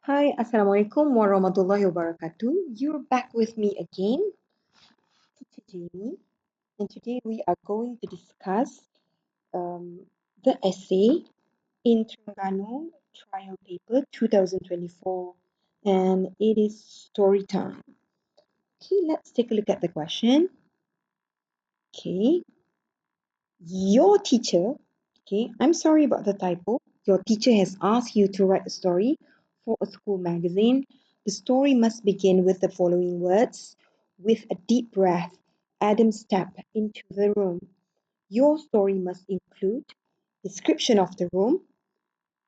Hi, Assalamualaikum warahmatullahi wabarakatuh. You're back with me again, Teacher Jamie, and today we are going to discuss um, the essay in Terengganu Trial Paper 2024, and it is story time. Okay, let's take a look at the question. Okay, your teacher, okay, I'm sorry about the typo. Your teacher has asked you to write a story for a school magazine. The story must begin with the following words. With a deep breath, Adam stepped into the room. Your story must include description of the room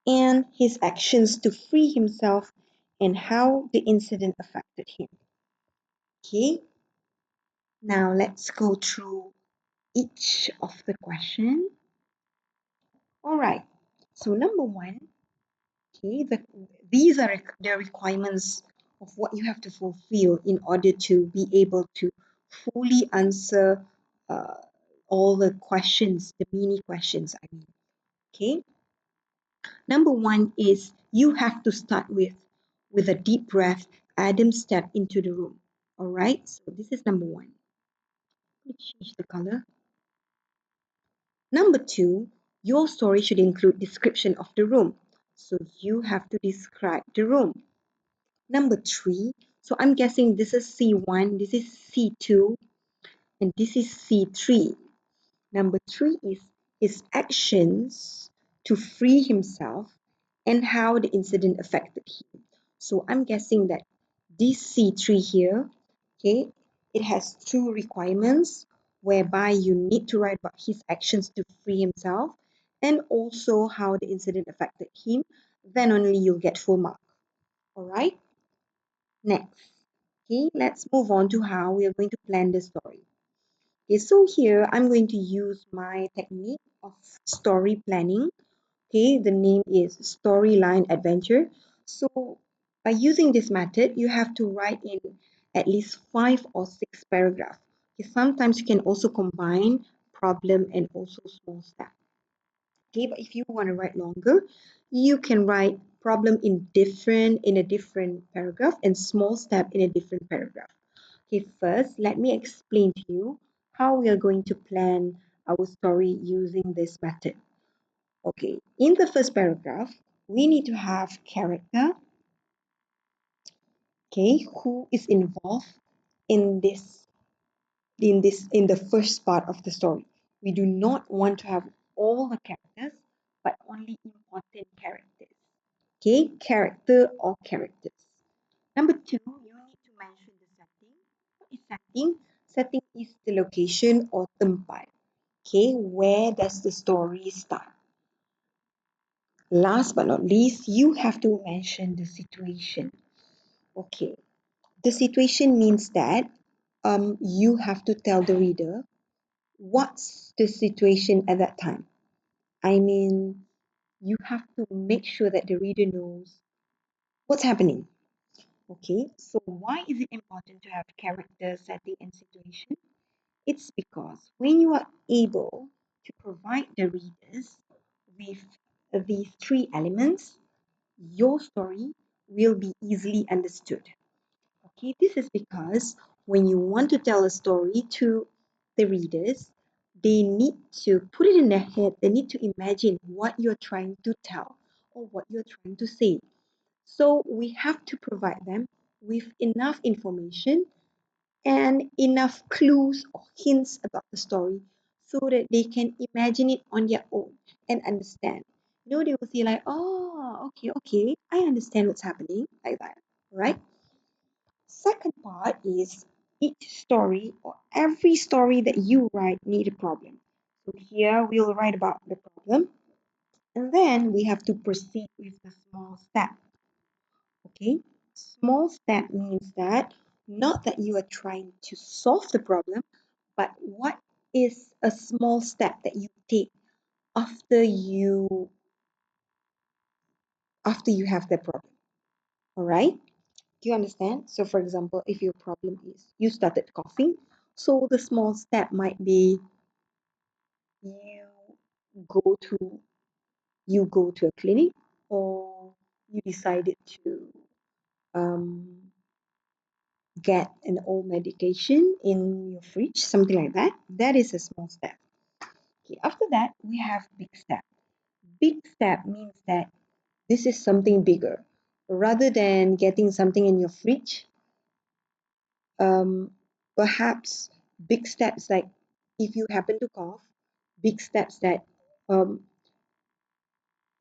and his actions to free himself and how the incident affected him. Okay, now let's go through each of the question. All right. So number one, okay, these are the requirements of what you have to fulfill in order to be able to fully answer uh, all the questions, the mini questions, I mean. Okay. Number one is you have to start with a deep breath. Adam stepped into the room. All right. So this is number one. Let me change the color. Number two, your story should include description of the room. So you have to describe the room. Number three, so I'm guessing this is C1, this is C2, and this is C3. Number three is his actions to free himself and how the incident affected him. So I'm guessing that this C3 here, okay, it has two requirements whereby you need to write about his actions to free himself and also how the incident affected him. Then only you'll get full mark. All right. Next, okay, let's move on to how we are going to plan the story. Okay, so here I'm going to use my technique of story planning. Okay, the name is storyline adventure. So by using this method, you have to write in at least 5 or 6 paragraphs. Okay, sometimes you can also combine problem and also small step. Okay, but if you want to write longer, you can write problem in a different paragraph and small step in a different paragraph. Okay, first let me explain to you how we are going to plan our story using this method. Okay, in the first paragraph, we need to have character, okay, who is involved in the first part of the story. We do not want to have all the characters, but only important characters. Okay, character or characters. Number two, you need to mention the setting. What is setting? Setting is the location or tempat. Okay, where does the story start? Last but not least, you have to mention the situation. Okay, the situation means that you have to tell the reader what's the situation at that time. I mean, you have to make sure that the reader knows what's happening. Okay, so why is it important to have character, setting, and situation? It's because when you are able to provide the readers with these three elements, your story will be easily understood. Okay, this is because when you want to tell a story to the readers, they need to put it in their head, they need to imagine what you're trying to tell or what you're trying to say. So we have to provide them with enough information and enough clues or hints about the story so that they can imagine it on their own and understand. You know, they will see like, oh, okay, I understand what's happening, like that, right? Second part is each story or every story that you write need a problem. So here we'll write about the problem and then we have to proceed with the small step. Okay, small step means that not that you are trying to solve the problem, but what is a small step that you take after you have the problem. All right, do you understand? So for example, if your problem is you started coughing, so the small step might be you go to you go to a clinic or you decided to um, get an old medication in your fridge, something like that. That is a small step. Okay, after that, we have big step. Big step means that this is something bigger. Rather than getting something in your fridge, um, perhaps big steps like if you happen to cough, big steps that um,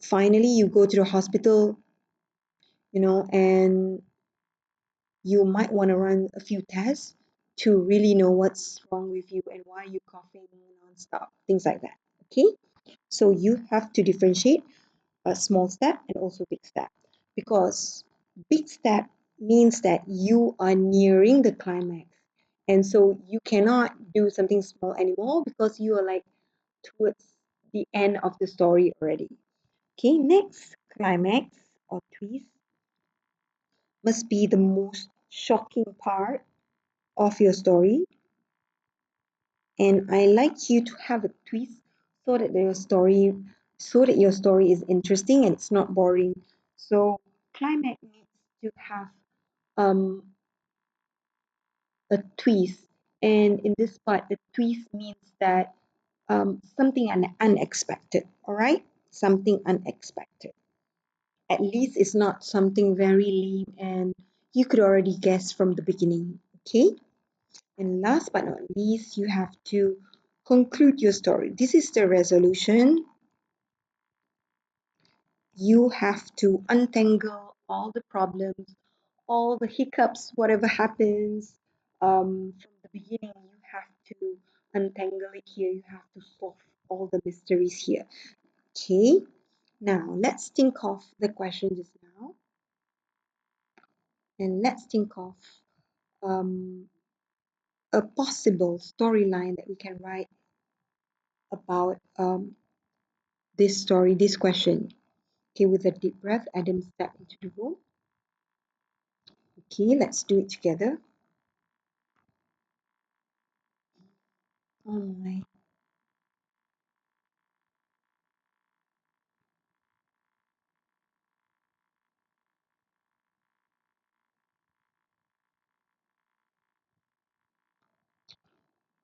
finally you go to the hospital, and you might want to run a few tests to really know what's wrong with you and why you're coughing nonstop, things like that. Okay, so you have to differentiate a small step and also big step, because big step means that you are nearing the climax, and so you cannot do something small anymore because you are like towards the end of the story already. Okay, next, climax or twist must be the most shocking part of your story, and I like you to have a twist so that your story is interesting and it's not boring. So climax needs to have um a twist, and in this part the twist means that something unexpected. All right, something unexpected. At least it's not something very lame and you could already guess from the beginning. Okay, and last but not least, you have to conclude your story. This is the resolution. You have to untangle all the problems, all the hiccups, whatever happens from the beginning. You have to untangle it here. You have to solve all the mysteries here. Okay, now let's think of the question just now, and let's think of um, a possible storyline that we can write about this story, this question. Okay, with a deep breath, Adam stepped into the room. Okay, let's do it together. Oh my.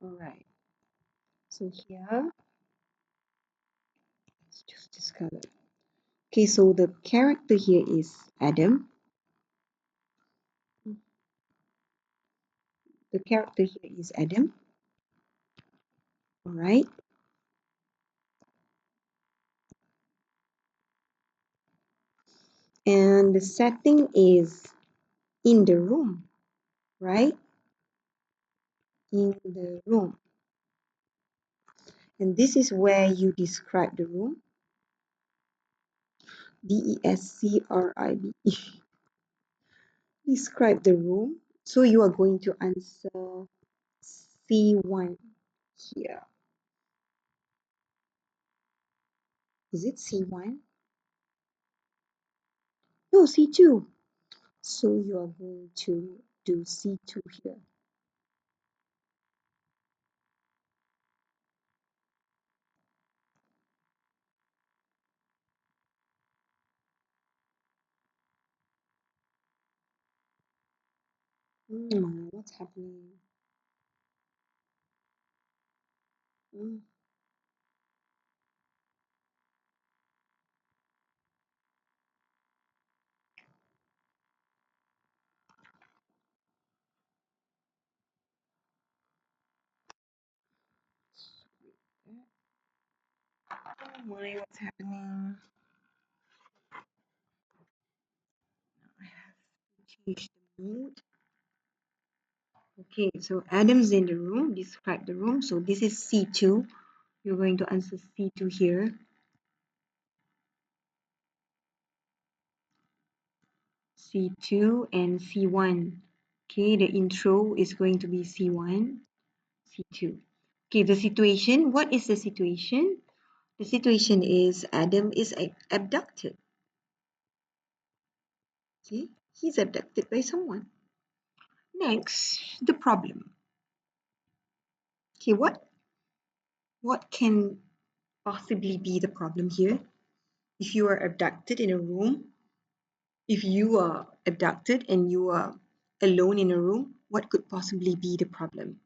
All right. So here, let's just discover. Okay, so the character here is Adam. The character here is Adam. All right. And the setting is in the room, right? In the room. And this is where you describe the room. Describe. Describe the room. So you are going to answer C1 here. Is it C1? No, C2. So you are going to do C2 here. What's happening? Mm, oh my, what's happening? I have to change the mood. Okay, so Adam's in the room. Describe the room. So this is C2. You're going to answer C2 here. C2 and C1. Okay, the intro is going to be C1, C2. Okay, the situation. What is the situation? The situation is Adam is abducted. Okay, he's abducted by someone. Next, the problem. Okay, what can possibly be the problem here? If you are abducted in a room, If you are abducted and you are alone in a room, what could possibly be the problem?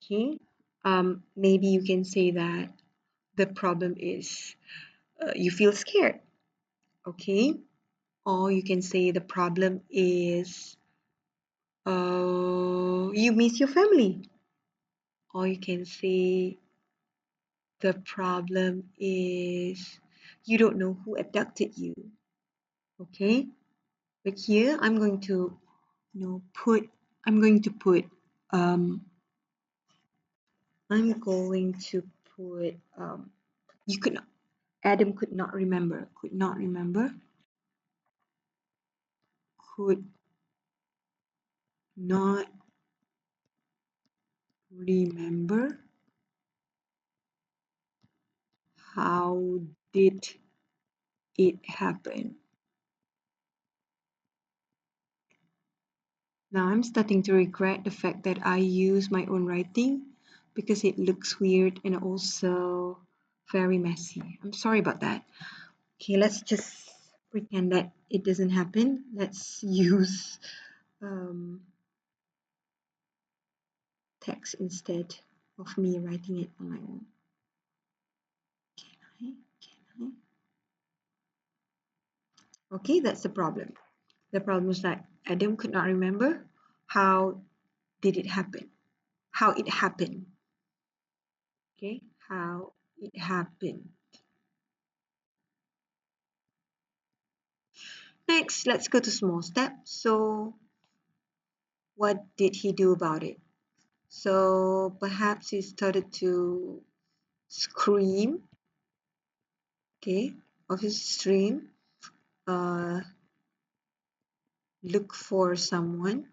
Okay, maybe you can say that the problem is you feel scared. Okay, or you can say the problem is you miss your family, or you can say the problem is you don't know who abducted you. Okay, but here I'm going to put um I'm going to put you could not Adam could not remember could not remember how did it happen. Now I'm starting to regret the fact that I use my own writing because it looks weird and also very messy. I'm sorry about that. Okay, let's just pretend that it doesn't happen. Let's use um, text instead of me writing it on my own. Can Okay, that's the problem. The problem is that Adam could not remember how did it happen, how it happened. Okay, how it happened. Next, let's go to small step. So, what did he do about it? So, perhaps he started to scream, okay, of his stream, uh, look for someone.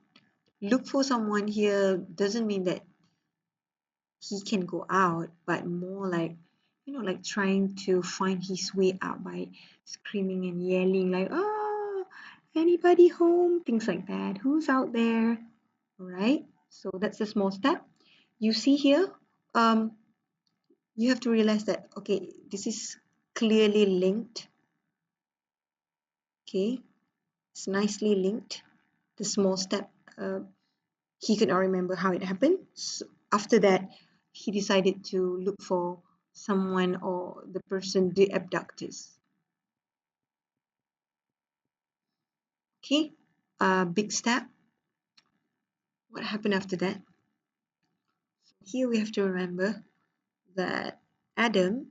Look for someone here doesn't mean that he can go out, but more like, like trying to find his way out by screaming and yelling, like, oh, anybody home? Things like that. Who's out there? All right. So that's a small step. You see here, um, you have to realize that, okay, this is clearly linked. Okay. It's nicely linked. The small step, he could not remember how it happened. So after that, he decided to look for someone or the person the abductors. Okay, big step. What happened after that? Here we have to remember that Adam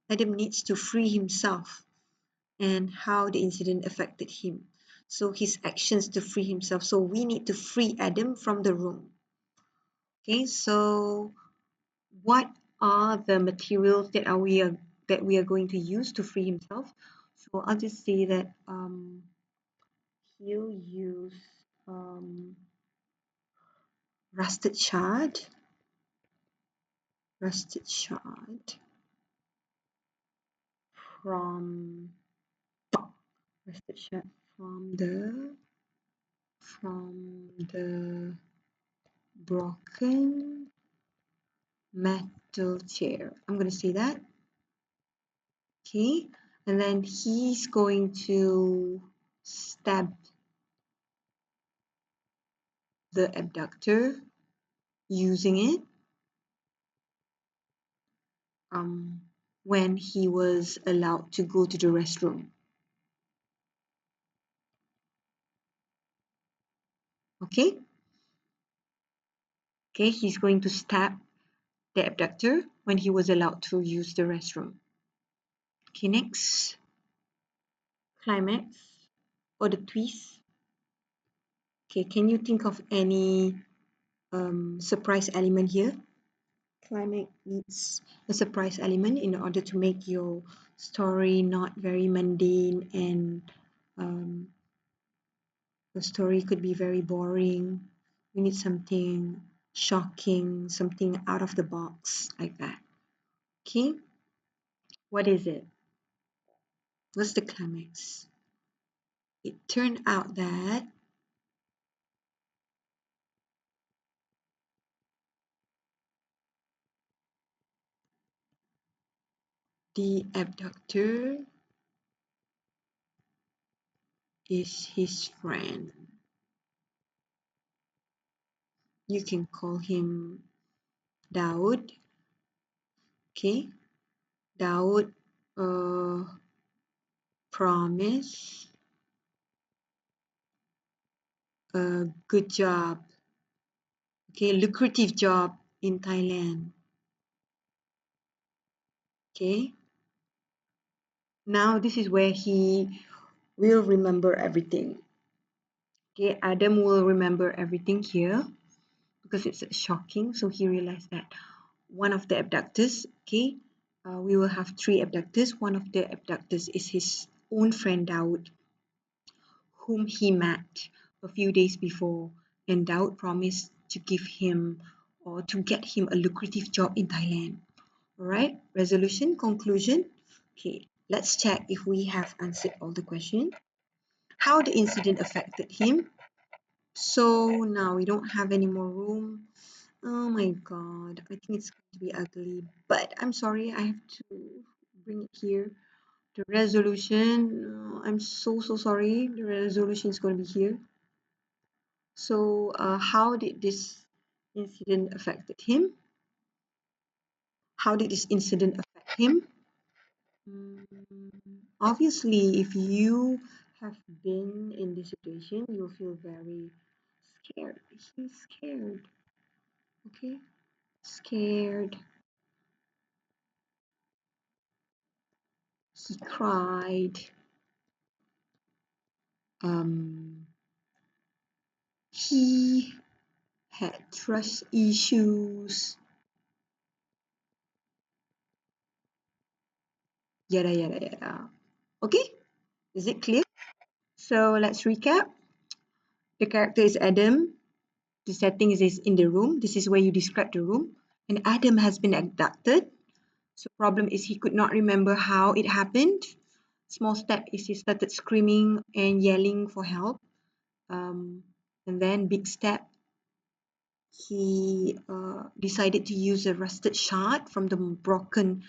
Adam needs to free himself and how the incident affected him. So his actions to free himself. So we need to free Adam from the room. Okay, so what are the materials that we are going to use to free himself? So I'll just say that he'll use um, rusted shard, rusted shard from rusted shard from the broken metal chair. I'm gonna say that. Okay, and then he's going to stab the abductor using it um, when he was allowed to go to the restroom. Okay, okay, he's going to stab the abductor when he was allowed to use the restroom. Okay, next climax or the twist. Okay, can you think of any surprise element here? Climax needs a surprise element in order to make your story not very mundane and um, the story could be very boring. We need something shocking, something out of the box like that. Okay, what is it? What's the climax? It turned out that the abductor is his friend. You can call him Daud. Okay, Daud promise a good job. Okay, lucrative job in Thailand. Okay, now this is where he will remember everything. Okay, Adam will remember everything here because it's shocking. So he realized that one of the abductors, okay, we will have three abductors. One of the abductors is his own friend Daud, whom he met a few days before, and Daud promised to give him or to get him a lucrative job in Thailand. All right, resolution, conclusion. Okay, let's check if we have answered all the questions. How the incident affected him. So now we don't have any more room. Oh my god, I think it's going to be ugly, but I'm sorry, I have to bring it here. The resolution, I'm so sorry. The resolution is going to be here. So, how did this incident affected him? How did this incident affect him? Obviously, if you have been in this situation, you'll feel very scared. He's scared, okay? Scared. He cried. Um, he had trust issues. Yada yada yada. Okay, is it clear? So let's recap. The character is Adam. The setting is in the room. This is where you describe the room. And Adam has been abducted. So problem is he could not remember how it happened. Small step is he started screaming and yelling for help. Um, and then big step, he decided to use a rusted shard from the broken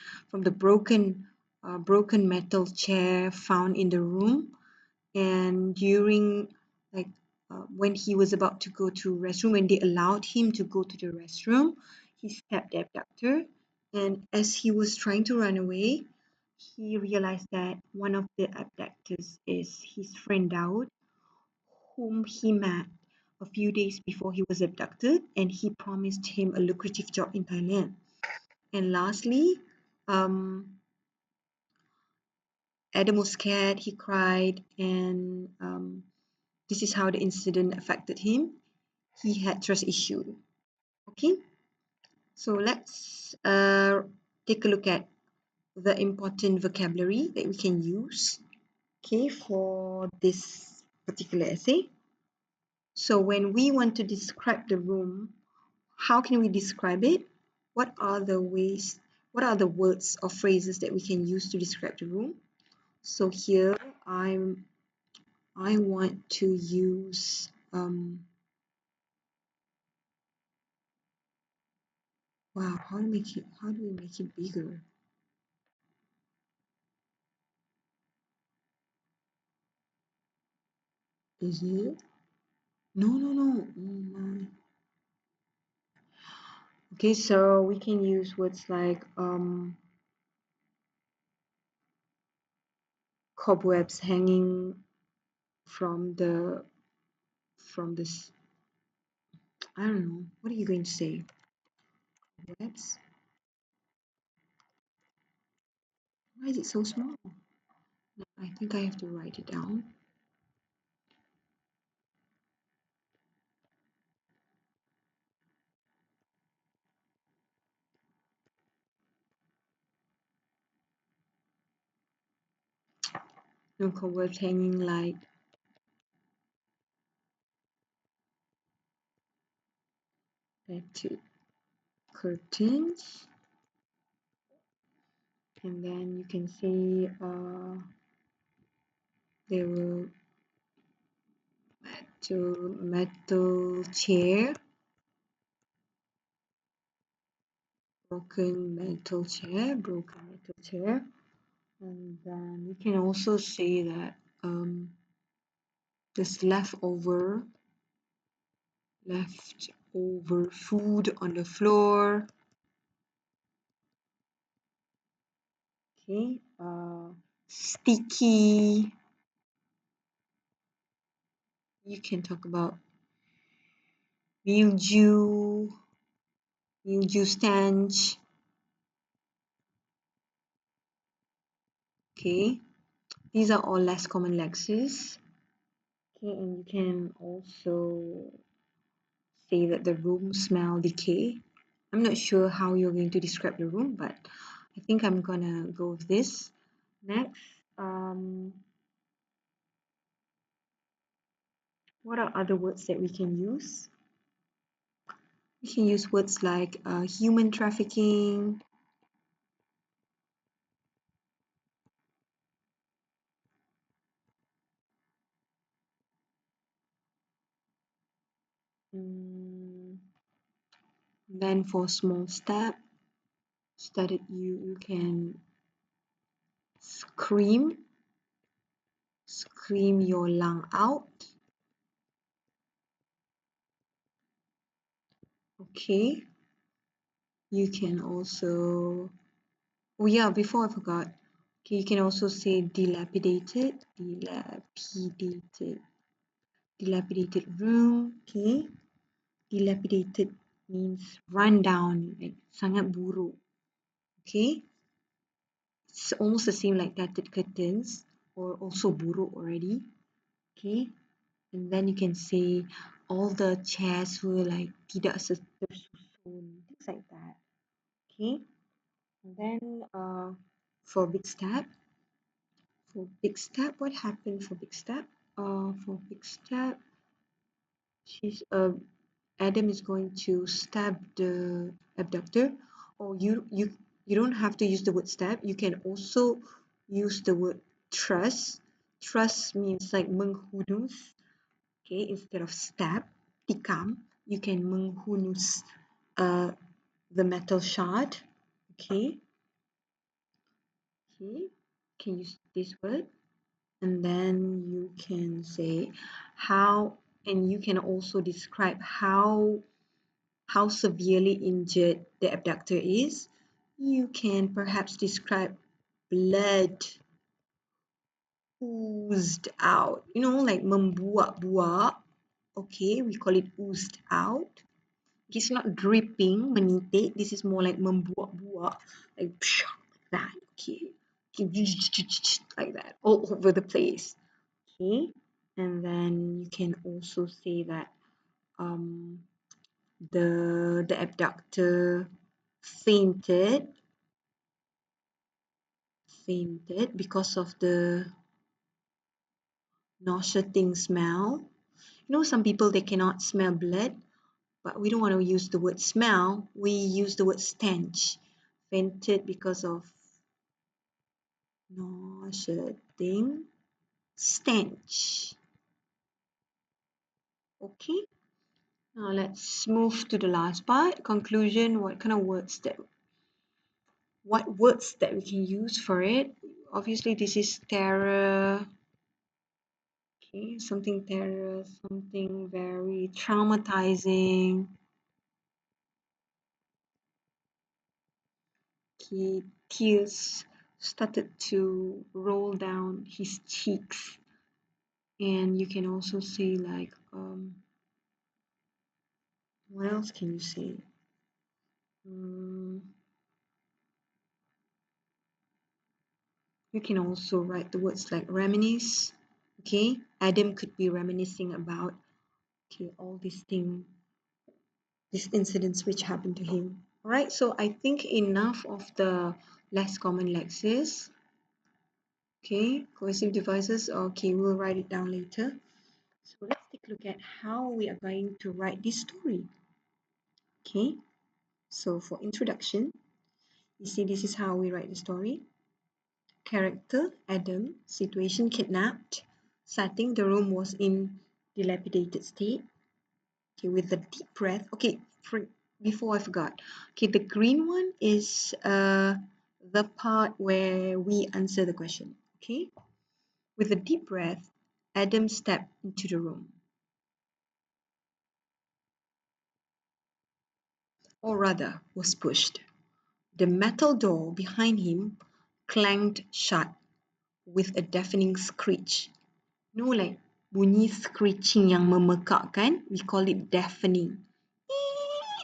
metal chair found in the room. And during like when he was about to go to restroom, when they allowed him to go to the restroom, he stabbed the abductor. And as he was trying to run away, he realized that one of the abductors is his friend Daud, whom he met a few days before he was abducted, and he promised him a lucrative job in Thailand. And lastly, Adam was scared, he cried, and this is how the incident affected him. He had trust issue. Okay, so let's take a look at the important vocabulary that we can use, okay, for this particular essay. So when we want to describe the room, how can we describe it? What are the ways, what are the words or phrases that we can use to describe the room? So here I want to use wow, how do we make it bigger? Is it? No, no, no. Oh my. Okay, so we can use words like cobwebs hanging from this. I don't know. What are you going to say? Cobwebs? Why is it so small? I think I have to write it down. No cobwebs hanging like that too. Curtains, and then you can say there were metal chair, broken metal chair, and then you can also say that There's leftover food on the floor. Okay, sticky. You can talk about mildew, mildew stench. Okay, these are all less common lexes. Okay, and you can also say that the room smell decay. I'm not sure how you're going to describe the room, but I think I'm gonna go with this. Next, what are other words that we can use? We can use words like human trafficking, mm, then for small step, started you can scream, scream your lung out. Okay, you can also, oh yeah, before I forgot, okay, you can also say dilapidated, dilapidated room. Okay, dilapidated means run down, like sangat buruk. Okay, it's almost the same like tattered curtains or also buruk already. Okay, and then you can say all the chairs were like tidak tersusun, things like that. Okay, and then for big step, what happened for big step? For big step, she's Adam is going to stab the abductor. Or you don't have to use the word stab. You can also use the word truss. Truss means like menghunus. Okay, instead of stab, tikam, you can menghunus the metal shard. Okay, okay, can use this word, and then you can say how, and you can also describe how severely injured the abductor is. You can perhaps describe blood oozed out, like membuak-buak. Okay, we call it oozed out. It's not dripping, menitik. This is more like membuak-buak, like that. Okay, like that, all over the place. Okay, and then you can also say that um, the abductor fainted because of the nauseating smell. Some people they cannot smell blood, but we don't want to use the word smell. We use the word stench. Fainted because of nauseating stench. Okay. Now let's move to the last part. Conclusion. What words that we can use for it? Obviously, this is terror. Okay, something terror, something very traumatizing. Okay, tears started to roll down his cheeks, and you can also say like, what else can you say? You can also write the words like reminisce. Okay, Adam could be reminiscing about all these incidents which happened to him. All right, so I think enough of the less common lexes. Okay, cohesive devices. Okay, we'll write it down later. So let's take a look at how we are going to write this story. Okay, so for introduction, you see this is how we write the story. Character, Adam, situation, kidnapped. Setting, the room was in dilapidated state. Okay, with a deep breath. Okay, before I forgot. Okay, the green one is the part where we answer the question. Okay, with a deep breath, Adam stepped into the room, or rather was pushed. The metal door behind him clanged shut with a deafening screech. No, like bunyi screeching yang memekakkan, we call it deafening.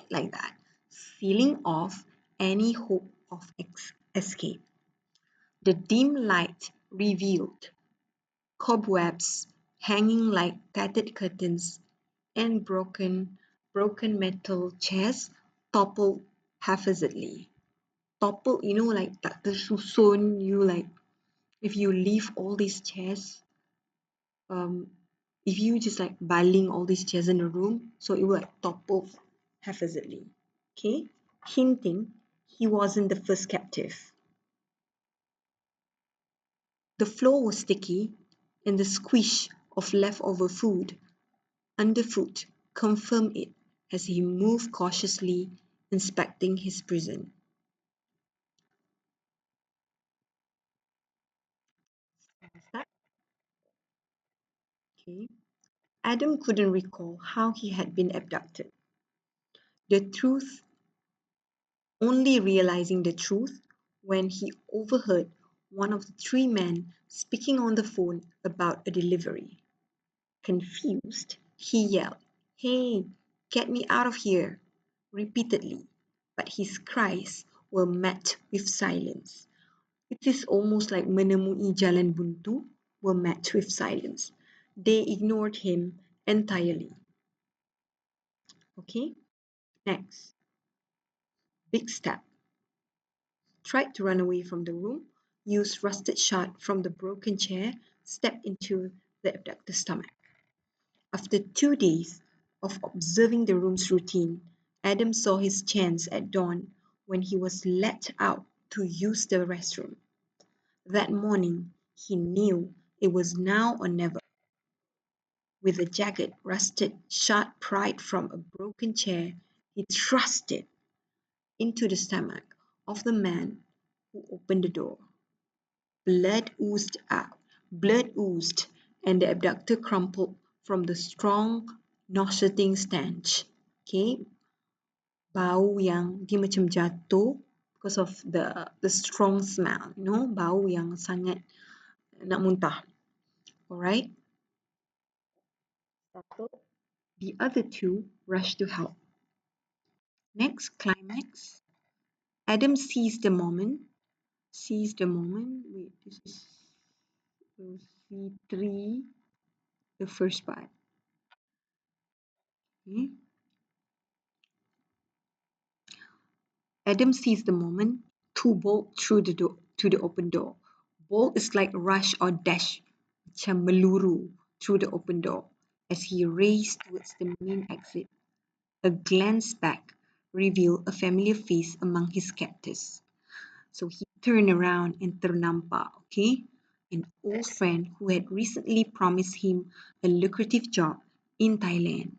Like that, sealing off any hope of escape. The dim light revealed cobwebs hanging like tattered curtains and broken metal chairs toppled haphazardly. Toppled, like tak tersusun, you like if you leave all these chairs, um, if you just like baling all these chairs in a room, so it will like topple haphazardly. Okay, hinting he wasn't the first captive. The floor was sticky, and the squish of leftover food underfoot confirmed it as he moved cautiously, inspecting his prison. Okay. Adam couldn't recall how he had been abducted. The truth, only realizing the truth when he overheard one of the three men speaking on the phone about a delivery. Confused, he yelled, "Hey, get me out of here!" repeatedly, but his cries were met with silence. It is almost like menemui jalan buntu were met with silence. They ignored him entirely. Okay, next, big step. Tried to run away from the room, used rusted shard from the broken chair, stepped into the abductor's stomach. After 2 days of observing the room's routine, Adam saw his chance at dawn when he was let out to use the restroom. That morning, he knew it was now or never. With a jagged, rusted shard pried from a broken chair, he thrust it into the stomach of the man who opened the door. Blood oozed out, blood oozed, and the abductor crumpled from the strong, nauseating stench. Okay, bau yang dia macam jatuh because of the strong smell, bau yang sangat nak muntah. Alright. The other two rushed to help. Next climax. Adam seized the moment. Wait, this is C3, the first part. Okay. Adam seized the moment to bolt through the door to the open door. Bolt is like rush or dash, macam meluru through the open door as he raced towards the main exit. A glance back revealed a familiar face among his captors. So he turned around and ternampak, okay, an old friend who had recently promised him a lucrative job in Thailand.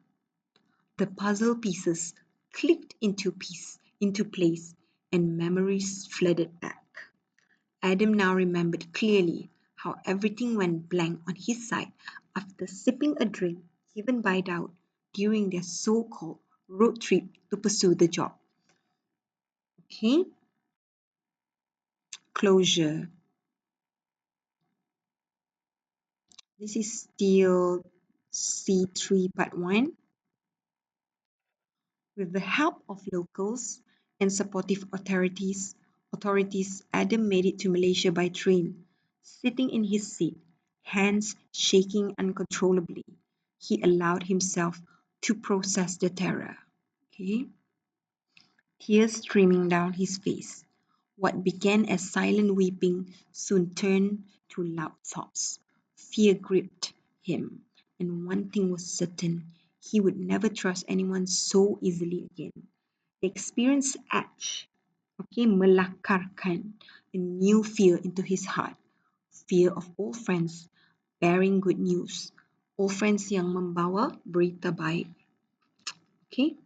The puzzle pieces clicked into place, and memories flooded back. Adam now remembered clearly how everything went blank on his side after sipping a drink given by Dowd during their so-called road trip to pursue the job. Okay, closure. This is still C3 Part 1. With the help of locals and supportive authorities, Adam made it to Malaysia by train. Sitting in his seat, hands shaking uncontrollably, he allowed himself to process the terror. Okay? Tears streaming down his face. What began as silent weeping soon turned to loud sobs. Fear gripped him, and one thing was certain: he would never trust anyone so easily again. The experience etched, melakarkan a new fear into his heart. Fear of old friends bearing good news. Old friends yang membawa berita baik. Okay,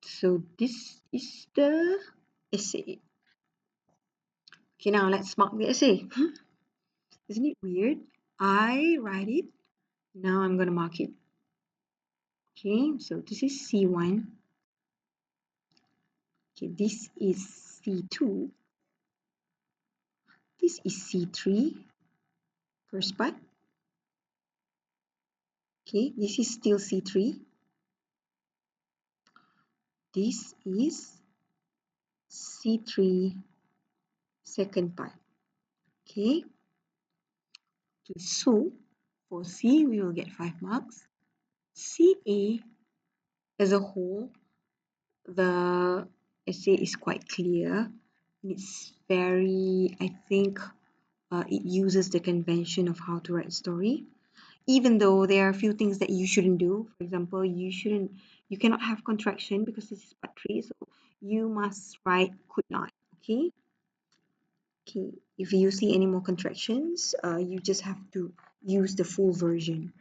so this is the essay. Okay, now let's mark the essay. Isn't it weird? I write it. Now I'm going to mark it. Okay, so this is C1. Okay, this is C2. This is C3, first part. Okay, this is still C3. This is C3, second part. Okay, so for C, we will get 5 marks. CA as a whole, the essay is quite clear. It's very, I think, it uses the convention of how to write a story. Even though there are a few things that you shouldn't do. For example, you cannot have contraction because this is part 3, so you must write could not. Okay. Okay. If you see any more contractions, you just have to use the full version.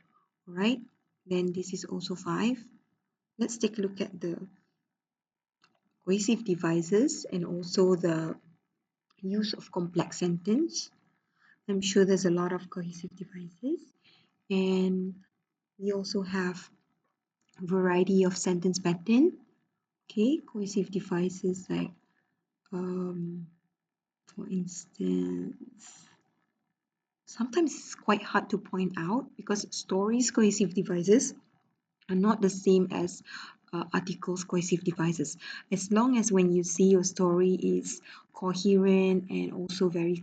All right. Then this is also 5. Let's take a look at the cohesive devices and also the use of complex sentence. I'm sure there's a lot of cohesive devices, and we also have variety of sentence pattern. Okay, cohesive devices like for instance, sometimes it's quite hard to point out because stories cohesive devices are not the same as articles cohesive devices. As long as when you see your story is coherent and also very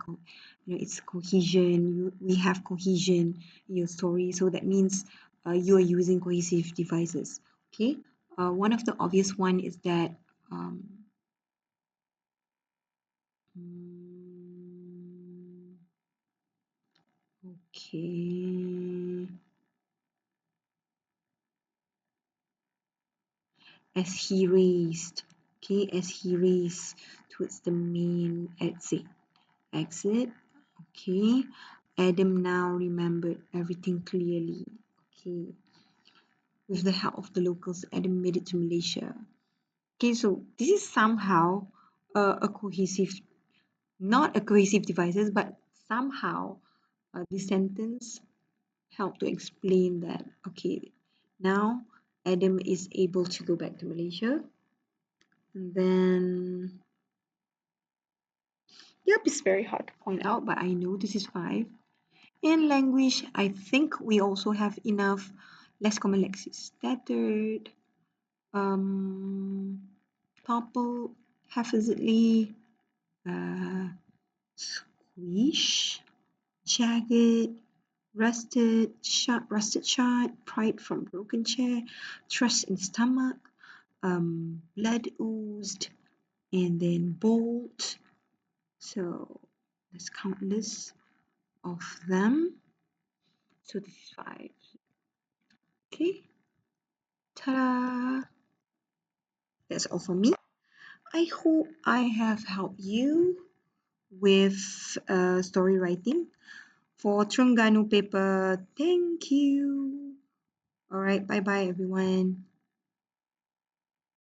it's cohesion, we have cohesion in your story, so that means you are using cohesive devices. Okay, one of the obvious one is that um, okay, as he raced, okay, as he raced towards the main exit, okay, Adam now remembered everything clearly, okay, with the help of the locals, Adam made it to Malaysia. Okay, so this is somehow a cohesive, not a cohesive devices, but somehow the sentence helped to explain that, okay, now Adam is able to go back to Malaysia. And then, yep, it's very hard to point out, but I know this is 5. In language, I think we also have enough less common lexis. Stuttered, topple, haphazardly, squish, jagged, rusted shard, pride from broken chair, thrust in stomach, blood oozed, and then bolt. So there's countless of them. So this is 5. Okay, ta-da! That's all for me. I hope I have helped you with story writing for Terengganu paper. Thank you. All right, bye bye everyone.